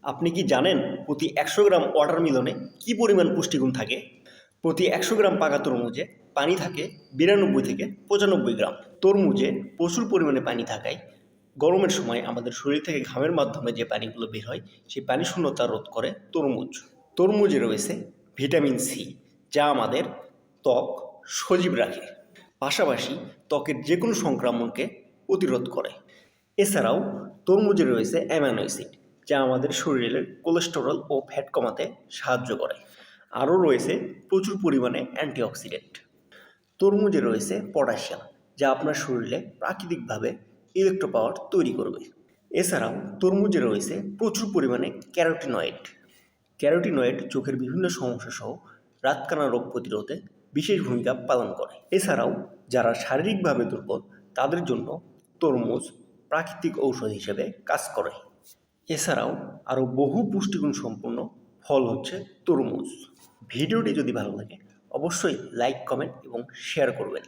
আপনি কি জানেন প্রতি ১০০ গ্রাম ওয়াটারমেলনে কী পরিমাণ পুষ্টিগুণ থাকে? প্রতি ১০০ গ্রাম পাকা তরমুজে পানি থাকে ৯২ থেকে ৯৫ গ্রাম। তরমুজে প্রচুর পরিমাণে পানি থাকায় গরমের সময় আমাদের শরীর থেকে ঘামের মাধ্যমে যে পানিগুলো বের হয় সেই পানি শূন্যতা রোধ করে তরমুজ। তরমুজে রয়েছে ভিটামিন সি, যা আমাদের ত্বক সজীব রাখে, পাশাপাশি ত্বকের যে কোনো সংক্রমণকে প্রতিরোধ করে। এছাড়াও তরমুজে রয়েছে অ্যামাইনো অ্যাসিড, যা আমাদের শরীরের কোলেস্টেরল ও ফ্যাট কমাতে সাহায্য করে। আরও রয়েছে প্রচুর পরিমাণে অ্যান্টিঅক্সিডেন্ট। তরমুজে রয়েছে পটাশিয়াম, যা আপনার শরীরে প্রাকৃতিকভাবে ইলেকট্রো পাওয়ার তৈরি করবে। এছাড়াও তরমুজে রয়েছে প্রচুর পরিমাণে ক্যারোটিনয়েড। ক্যারোটিনয়েড চোখের বিভিন্ন সমস্যা সহ রাতকানা রোগ প্রতিরোধে বিশেষ ভূমিকা পালন করে। এছাড়াও যারা শারীরিকভাবে দুর্বল তাদের জন্য তরমুজ প্রাকৃতিক ঔষধ হিসেবে কাজ করে। এছাড়াও আরও বহু পুষ্টিগুণ সম্পন্ন ফল হচ্ছে তরমুজ। ভিডিওটি যদি ভালো লাগে অবশ্যই লাইক, কমেন্ট এবং শেয়ার করবেন।